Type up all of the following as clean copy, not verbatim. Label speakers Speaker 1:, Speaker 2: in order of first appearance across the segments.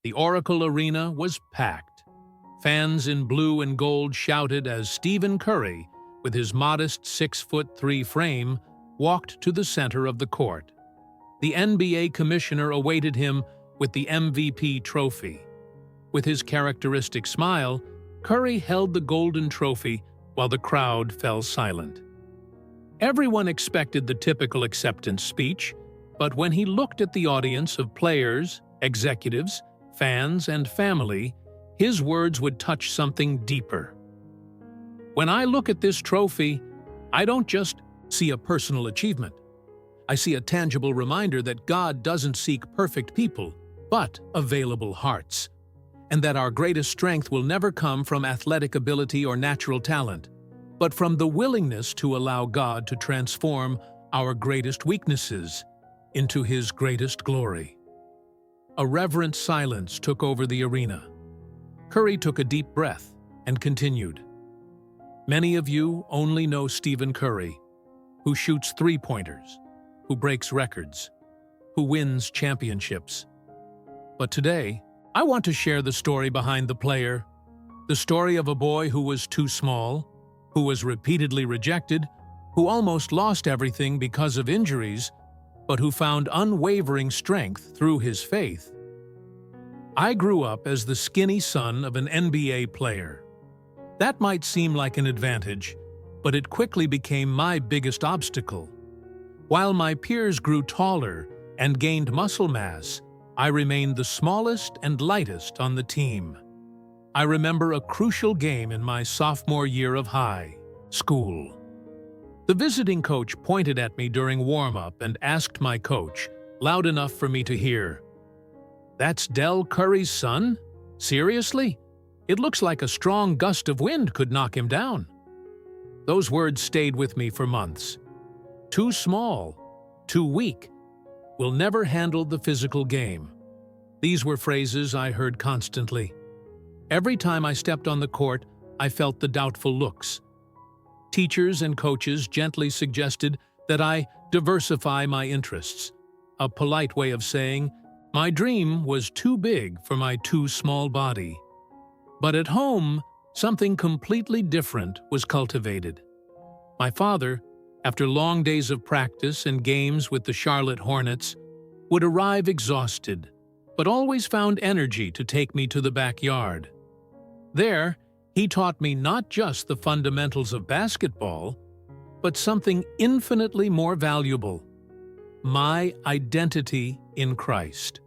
Speaker 1: The Oracle Arena was packed. Fans in blue and gold shouted as Stephen Curry, with his modest 6'3" frame, walked to the center of the court. The NBA commissioner awaited him with the MVP trophy. With his characteristic smile, Curry held the golden trophy while the crowd fell silent. Everyone expected the typical acceptance speech, but when he looked at the audience of players, executives, fans, and family, his words would touch something deeper. When I look at this trophy, I don't just see a personal achievement. I see a tangible reminder that God doesn't seek perfect people, but available hearts, and that our greatest strength will never come from athletic ability or natural talent, but from the willingness to allow God to transform our greatest weaknesses into His greatest glory. A reverent silence took over the arena. Curry took a deep breath and continued. Many of you only know Stephen Curry, who shoots three-pointers, who breaks records, who wins championships. But today, I want to share the story behind the player, the story of a boy who was too small, who was repeatedly rejected, who almost lost everything because of injuries, but who found unwavering strength through his faith. I grew up as the skinny son of an NBA player. That might seem like an advantage, but it quickly became my biggest obstacle. While my peers grew taller and gained muscle mass, I remained the smallest and lightest on the team. I remember a crucial game in my sophomore year of high school. The visiting coach pointed at me during warm-up and asked my coach, loud enough for me to hear, "That's Del Curry's son? Seriously? It looks like a strong gust of wind could knock him down." Those words stayed with me for months. Too small, too weak, will never handle the physical game. These were phrases I heard constantly. Every time I stepped on the court, I felt the doubtful looks. Teachers and coaches gently suggested that I diversify my interests, a polite way of saying my dream was too big for my too small body. But at home, something completely different was cultivated. My father, after long days of practice and games with the Charlotte Hornets, would arrive exhausted, but always found energy to take me to the backyard. There, he taught me not just the fundamentals of basketball, but something infinitely more valuable: my identity in Christ.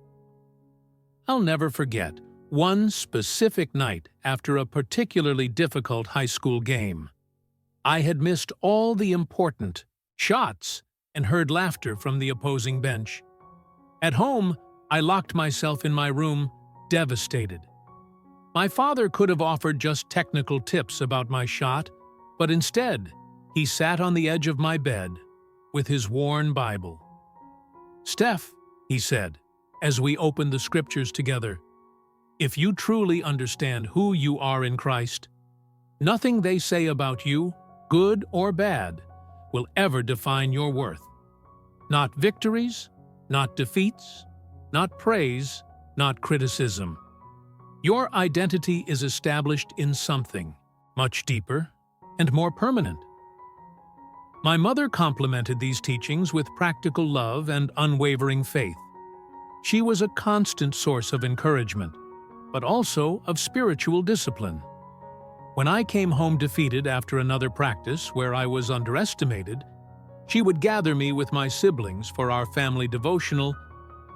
Speaker 1: I'll never forget one specific night after a particularly difficult high school game. I had missed all the important shots and heard laughter from the opposing bench. At home, I locked myself in my room, devastated. My father could have offered just technical tips about my shot, but instead, he sat on the edge of my bed with his worn Bible. "Steph," he said, as we opened the scriptures together, "if you truly understand who you are in Christ, nothing they say about you, good or bad, will ever define your worth. Not victories, not defeats, not praise, not criticism. Your identity is established in something much deeper and more permanent." My mother complemented these teachings with practical love and unwavering faith. She was a constant source of encouragement, but also of spiritual discipline. When I came home defeated after another practice where I was underestimated, she would gather me with my siblings for our family devotional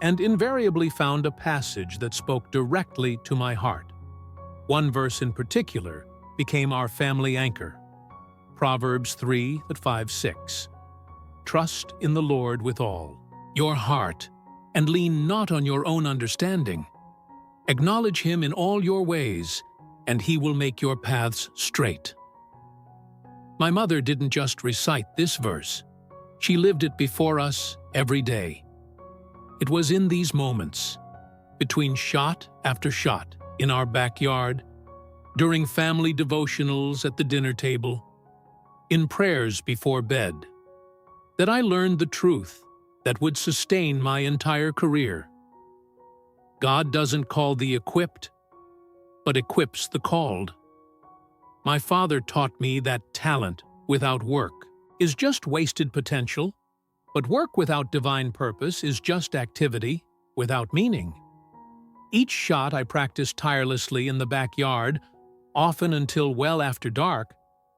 Speaker 1: and invariably found a passage that spoke directly to my heart. One verse in particular became our family anchor. Proverbs 3:5-6. "Trust in the Lord with all your heart, and lean not on your own understanding. Acknowledge Him in all your ways, and He will make your paths straight." My mother didn't just recite this verse. She lived it before us every day. It was in these moments, between shot after shot in our backyard, during family devotionals at the dinner table, in prayers before bed, that I learned the truth that would sustain my entire career. God doesn't call the equipped, but equips the called. My father taught me that talent without work is just wasted potential, but work without divine purpose is just activity without meaning. Each shot I practiced tirelessly in the backyard, often until well after dark,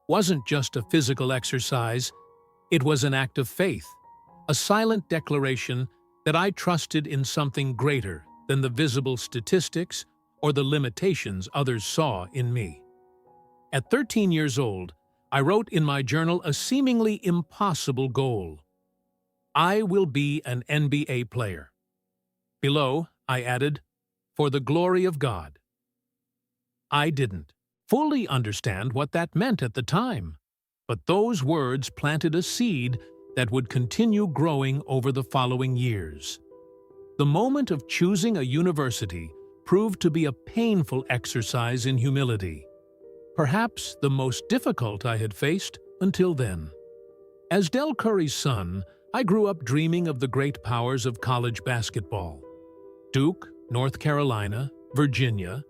Speaker 1: wasn't just a physical exercise, it was an act of faith, a silent declaration that I trusted in something greater than the visible statistics or the limitations others saw in me. At 13 years old, I wrote in my journal a seemingly impossible goal. I will be an NBA player. Below, I added, for the glory of God. I didn't fully understand what that meant at the time, but those words planted a seed that would continue growing over the following years. The moment of choosing a university proved to be a painful exercise in humility, perhaps the most difficult I had faced until then. As Del Curry's son, I grew up dreaming of the great powers of college basketball. Duke, North Carolina, Virginia,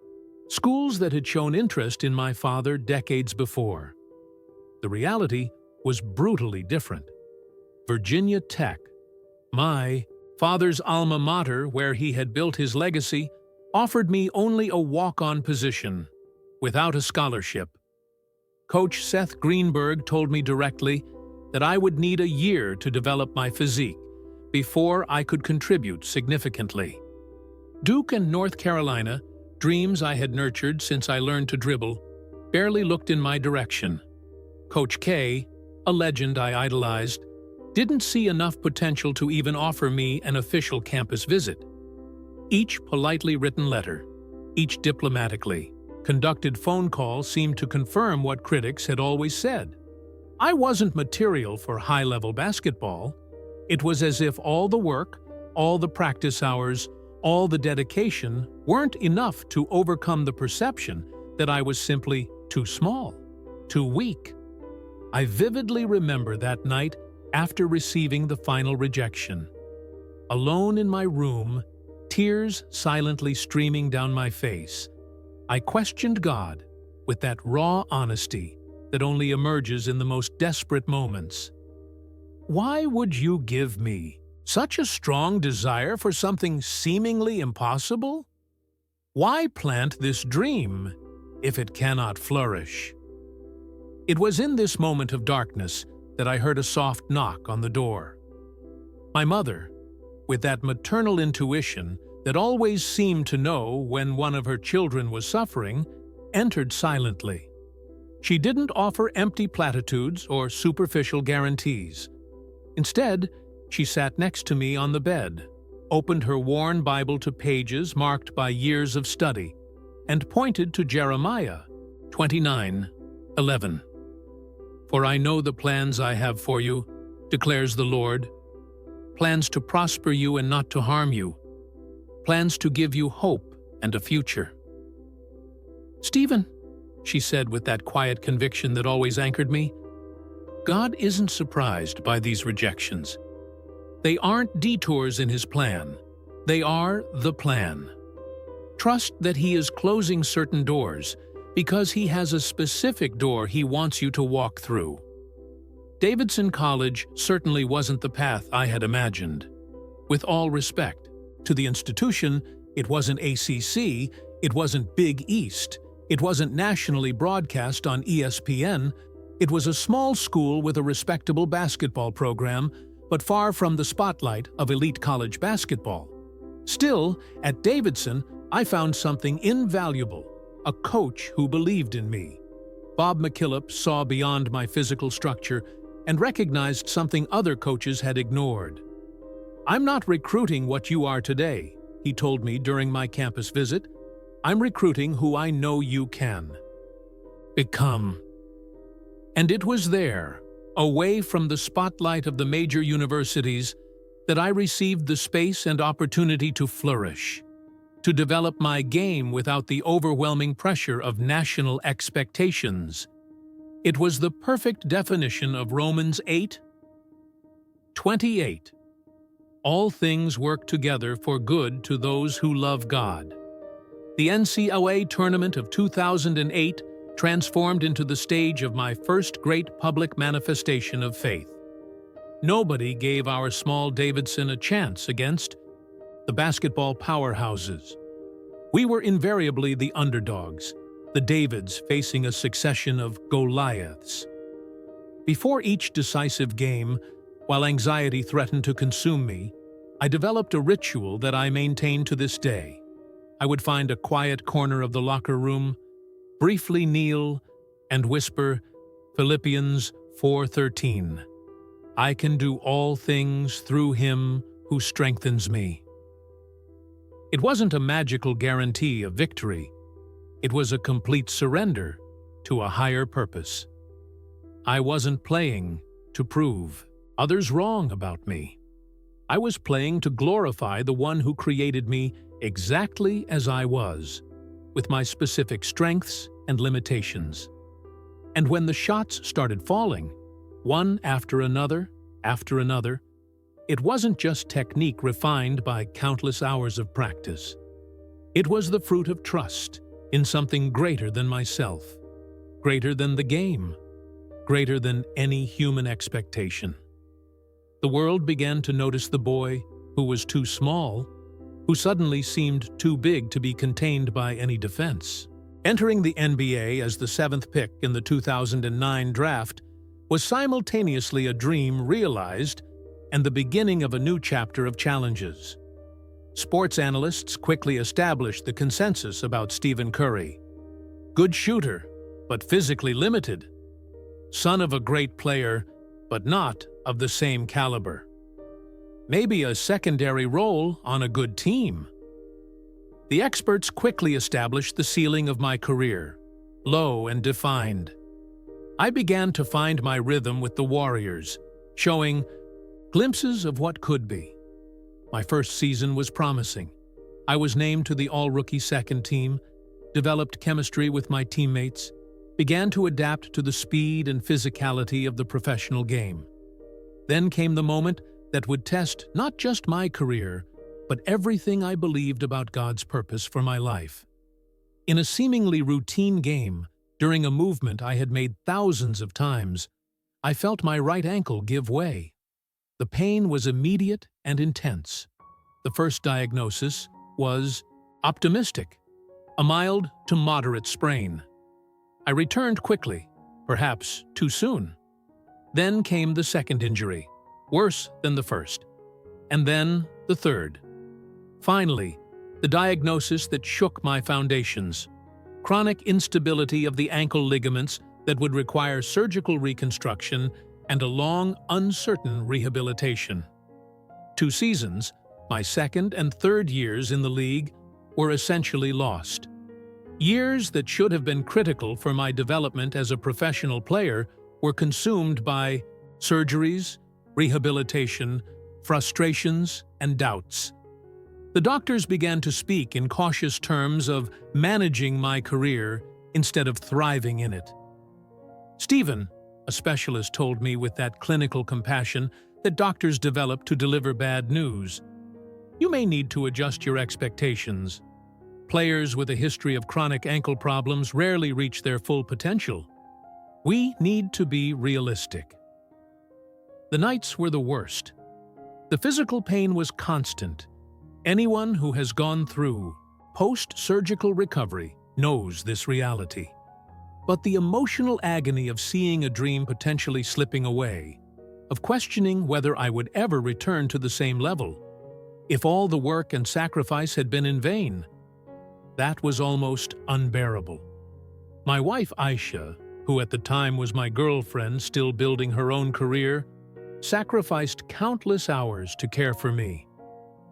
Speaker 1: schools that had shown interest in my father decades before. The reality was brutally different. Virginia Tech, my father's alma mater where he had built his legacy, offered me only a walk-on position, without a scholarship. Coach Seth Greenberg told me directly that I would need a year to develop my physique before I could contribute significantly. Duke and North Carolina, dreams I had nurtured since I learned to dribble, barely looked in my direction. Coach K, a legend I idolized, didn't see enough potential to even offer me an official campus visit. Each politely written letter, each diplomatically conducted phone call seemed to confirm what critics had always said. I wasn't material for high-level basketball. It was as if all the work, all the practice hours, all the dedication weren't enough to overcome the perception that I was simply too small, too weak. I vividly remember that night after receiving the final rejection. Alone in my room, tears silently streaming down my face, I questioned God with that raw honesty that only emerges in the most desperate moments. Why would you give me such a strong desire for something seemingly impossible? Why plant this dream if it cannot flourish? It was in this moment of darkness that I heard a soft knock on the door. My mother, with that maternal intuition that always seemed to know when one of her children was suffering, entered silently. She didn't offer empty platitudes or superficial guarantees. Instead, she sat next to me on the bed, opened her worn Bible to pages marked by years of study, and pointed to Jeremiah 29:11. For I know the plans I have for you, declares the Lord, plans to prosper you and not to harm you, plans to give you hope and a future. Stephen, she said with that quiet conviction that always anchored me, God isn't surprised by these rejections. They aren't detours in His plan. They are the plan. Trust that He is closing certain doors because He has a specific door He wants you to walk through. Davidson College certainly wasn't the path I had imagined. With all respect to the institution, it wasn't ACC, it wasn't Big East, it wasn't nationally broadcast on ESPN. It was a small school with a respectable basketball program, but far from the spotlight of elite college basketball. Still, at Davidson, I found something invaluable, a coach who believed in me. Bob McKillop saw beyond my physical structure and recognized something other coaches had ignored. I'm not recruiting what you are today, he told me during my campus visit. I'm recruiting who I know you can become. And it was there, away from the spotlight of the major universities, that I received the space and opportunity to flourish, to develop my game without the overwhelming pressure of national expectations. It was the perfect definition of Romans 8:28. All things work together for good to those who love God. The NCAA tournament of 2008 transformed into the stage of my first great public manifestation of faith. Nobody gave our small Davidson a chance against the basketball powerhouses. We were invariably the underdogs, the Davids facing a succession of Goliaths. Before each decisive game, while anxiety threatened to consume me, I developed a ritual that I maintain to this day. I would find a quiet corner of the locker room, briefly kneel, and whisper Philippians 4:13. I can do all things through him who strengthens me. It wasn't a magical guarantee of victory. It was a complete surrender to a higher purpose. I wasn't playing to prove others wrong about me. I was playing to glorify the one who created me exactly as I was, with my specific strengths and limitations. And when the shots started falling, one after another, it wasn't just technique refined by countless hours of practice. It was the fruit of trust in something greater than myself, greater than the game, greater than any human expectation. The world began to notice the boy who was too small, who suddenly seemed too big to be contained by any defense. Entering the NBA as the 7th pick in the 2009 draft was simultaneously a dream realized and the beginning of a new chapter of challenges. Sports analysts quickly established the consensus about Stephen Curry. Good shooter, but physically limited. Son of a great player, but not of the same caliber. Maybe a secondary role on a good team. The experts quickly established the ceiling of my career, low and defined. I began to find my rhythm with the Warriors, showing glimpses of what could be. My first season was promising. I was named to the all-rookie second team, developed chemistry with my teammates, began to adapt to the speed and physicality of the professional game. Then came the moment that would test not just my career, but everything I believed about God's purpose for my life. In a seemingly routine game, during a movement I had made thousands of times, I felt my right ankle give way. The pain was immediate and intense. The first diagnosis was optimistic, a mild to moderate sprain. I returned quickly, perhaps too soon. Then came the second injury, worse than the first, and then the third. Finally, the diagnosis that shook my foundations, chronic instability of the ankle ligaments that would require surgical reconstruction and a long, uncertain rehabilitation. 2 seasons, my second and third years in the league, were essentially lost. Years that should have been critical for my development as a professional player were consumed by surgeries, rehabilitation, frustrations, and doubts. The doctors began to speak in cautious terms of managing my career instead of thriving in it. Stephen, a specialist, told me with that clinical compassion that doctors develop to deliver bad news. You may need to adjust your expectations. Players with a history of chronic ankle problems rarely reach their full potential. We need to be realistic. The nights were the worst. The physical pain was constant. Anyone who has gone through post-surgical recovery knows this reality. But the emotional agony of seeing a dream potentially slipping away, of questioning whether I would ever return to the same level, if all the work and sacrifice had been in vain, that was almost unbearable. My wife Aisha, who at the time was my girlfriend still building her own career, sacrificed countless hours to care for me.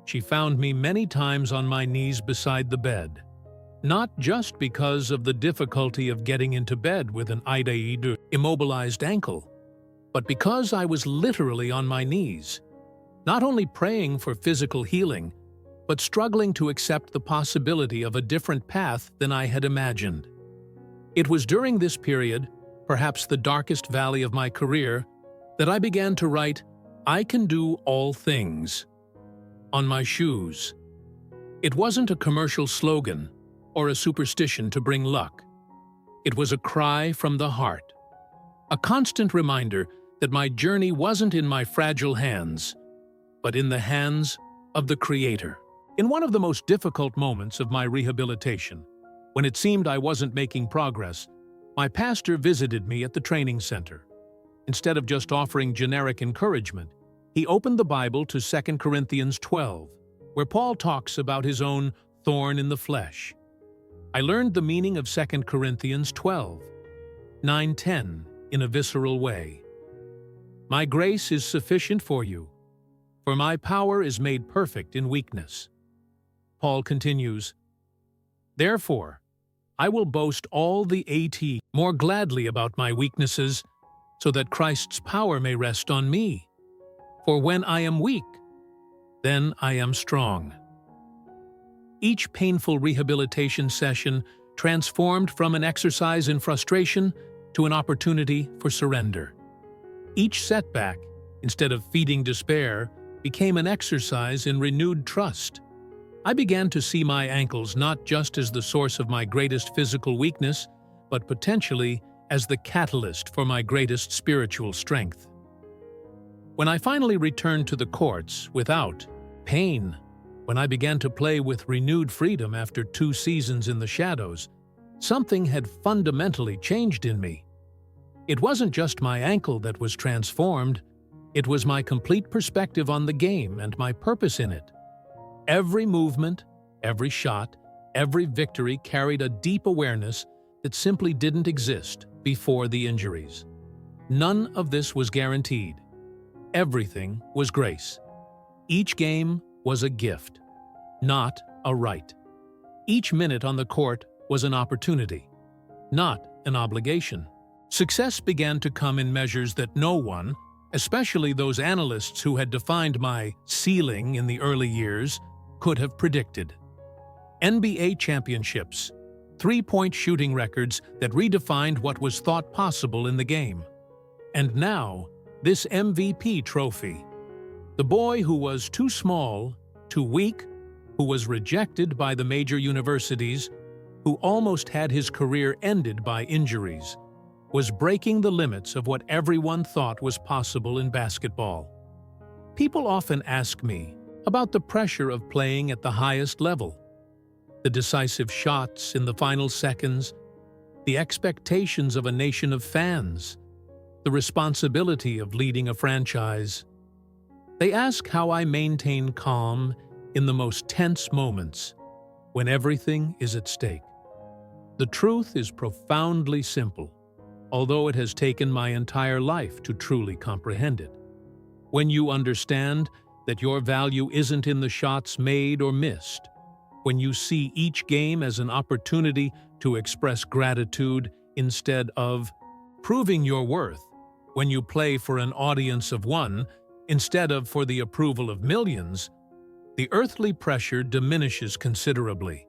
Speaker 1: She found me many times on my knees beside the bed, not just because of the difficulty of getting into bed with an immobilized ankle, but because I was literally on my knees, not only praying for physical healing, but struggling to accept the possibility of a different path than I had imagined. It was during this period, perhaps the darkest valley of my career, that I began to write, "I can do all things," on my shoes. It wasn't a commercial slogan or a superstition to bring luck. It was a cry from the heart, a constant reminder that my journey wasn't in my fragile hands, but in the hands of the Creator. In one of the most difficult moments of my rehabilitation, when it seemed I wasn't making progress, my pastor visited me at the training center. Instead of just offering generic encouragement, he opened the Bible to 2 Corinthians 12, where Paul talks about his own thorn in the flesh. I learned the meaning of 2 Corinthians 12, 9-10 in a visceral way. My grace is sufficient for you, for my power is made perfect in weakness. Paul continues, therefore, I will boast all the more gladly about my weaknesses, so that Christ's power may rest on me. For when I am weak, then I am strong. Each painful rehabilitation session transformed from an exercise in frustration to an opportunity for surrender. Each setback, instead of feeding despair, became an exercise in renewed trust. I began to see my ankles not just as the source of my greatest physical weakness, but potentially as the catalyst for my greatest spiritual strength. When I finally returned to the courts without pain, when I began to play with renewed freedom after 2 seasons in the shadows, something had fundamentally changed in me. It wasn't just my ankle that was transformed, it was my complete perspective on the game and my purpose in it. Every movement, every shot, every victory carried a deep awareness that simply didn't exist before the injuries. None of this was guaranteed. Everything was grace. Each game was a gift, not a right. Each minute on the court was an opportunity, not an obligation. Success began to come in measures that no one, especially those analysts who had defined my ceiling in the early years, could have predicted. NBA championships, 3-point shooting records that redefined what was thought possible in the game. And now, this MVP trophy. The boy who was too small, too weak, who was rejected by the major universities, who almost had his career ended by injuries, was breaking the limits of what everyone thought was possible in basketball. People often ask me about the pressure of playing at the highest level, the decisive shots in the final seconds, the expectations of a nation of fans, the responsibility of leading a franchise. They ask how I maintain calm in the most tense moments, when everything is at stake. The truth is profoundly simple, although it has taken my entire life to truly comprehend it. When you understand that your value isn't in the shots made or missed, when you see each game as an opportunity to express gratitude instead of proving your worth, when you play for an audience of one instead of for the approval of millions, the earthly pressure diminishes considerably.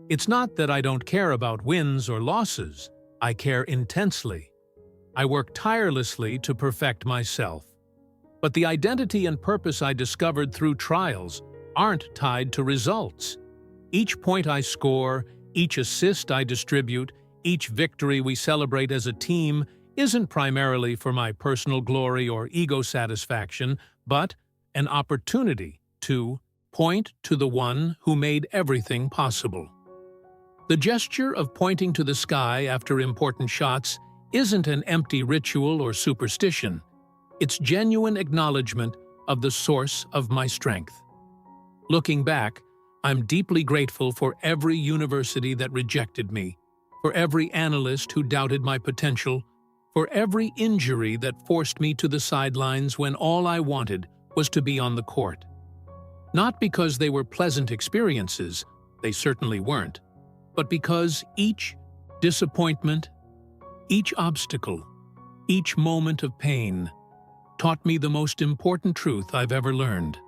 Speaker 1: It's not that I don't care about wins or losses. I care intensely. I work tirelessly to perfect myself. But the identity and purpose I discovered through trials aren't tied to results. Each point I score, each assist I distribute, each victory we celebrate as a team isn't primarily for my personal glory or ego satisfaction, but an opportunity to point to the one who made everything possible. The gesture of pointing to the sky after important shots isn't an empty ritual or superstition. It's genuine acknowledgement of the source of my strength. Looking back, I'm deeply grateful for every university that rejected me, for every analyst who doubted my potential, for every injury that forced me to the sidelines when all I wanted was to be on the court. Not because they were pleasant experiences, they certainly weren't, but because each disappointment, each obstacle, each moment of pain taught me the most important truth I've ever learned.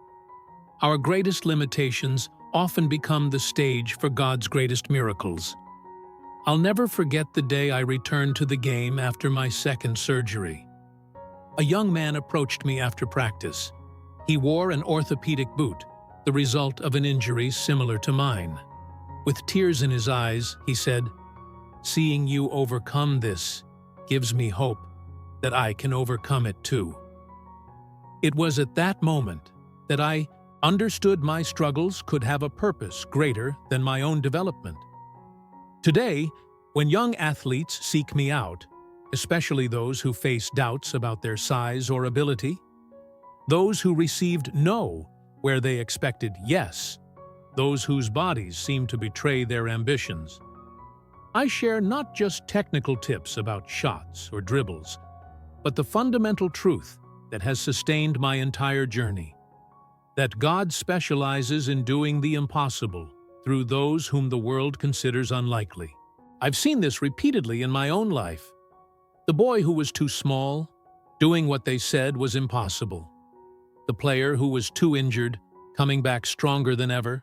Speaker 1: Our greatest limitations often become the stage for God's greatest miracles. I'll never forget the day I returned to the game after my second surgery. A young man approached me after practice. He wore an orthopedic boot, the result of an injury similar to mine. With tears in his eyes, he said, "Seeing you overcome this gives me hope that I can overcome it too." It was at that moment that I understood my struggles could have a purpose greater than my own development. Today, when young athletes seek me out, especially those who face doubts about their size or ability, those who received no where they expected yes, those whose bodies seem to betray their ambitions, I share not just technical tips about shots or dribbles, but the fundamental truth that has sustained my entire journey: that God specializes in doing the impossible through those whom the world considers unlikely. I've seen this repeatedly in my own life. The boy who was too small, doing what they said was impossible. The player who was too injured, coming back stronger than ever.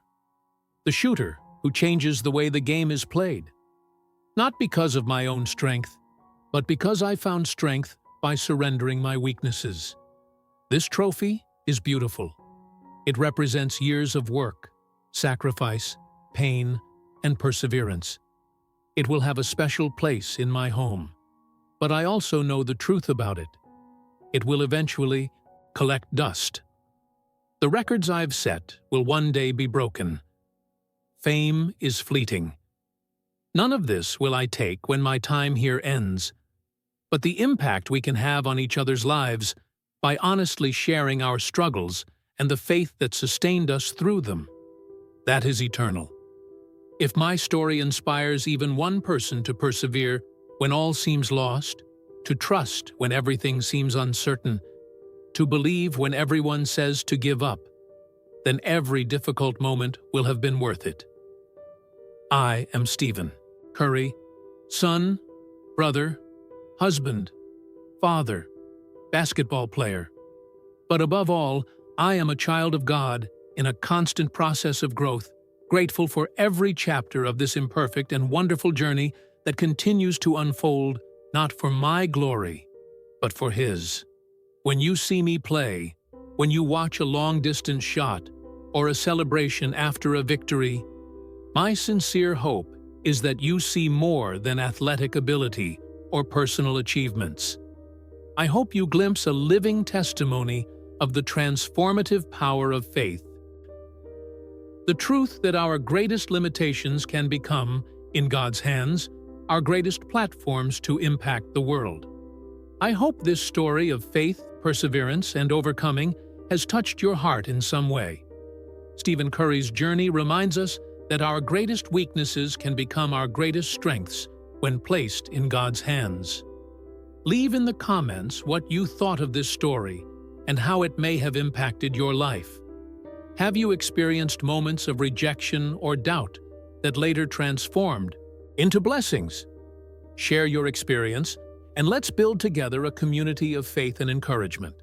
Speaker 1: The shooter who changes the way the game is played. Not because of my own strength, but because I found strength by surrendering my weaknesses. This trophy is beautiful. It represents years of work, sacrifice, pain, and perseverance. It will have a special place in my home. But I also know the truth about it. It will eventually collect dust. The records I've set will one day be broken. Fame is fleeting. None of this will I take when my time here ends, but the impact we can have on each other's lives by honestly sharing our struggles and the faith that sustained us through them, that is eternal. If my story inspires even one person to persevere when all seems lost, to trust when everything seems uncertain, to believe when everyone says to give up, then every difficult moment will have been worth it. I am Stephen Curry, son, brother, husband, father, basketball player. But above all, I am a child of God in a constant process of growth, grateful for every chapter of this imperfect and wonderful journey that continues to unfold, not for my glory, but for His. When you see me play, when you watch a long-distance shot, or a celebration after a victory, my sincere hope is that you see more than athletic ability or personal achievements. I hope you glimpse a living testimony of the transformative power of faith. The truth that our greatest limitations can become, in God's hands, our greatest platforms to impact the world. I hope this story of faith, perseverance, and overcoming has touched your heart in some way. Stephen Curry's journey reminds us that our greatest weaknesses can become our greatest strengths when placed in God's hands. Leave in the comments what you thought of this story and how it may have impacted your life. Have you experienced moments of rejection or doubt that later transformed into blessings? Share your experience, and let's build together a community of faith and encouragement.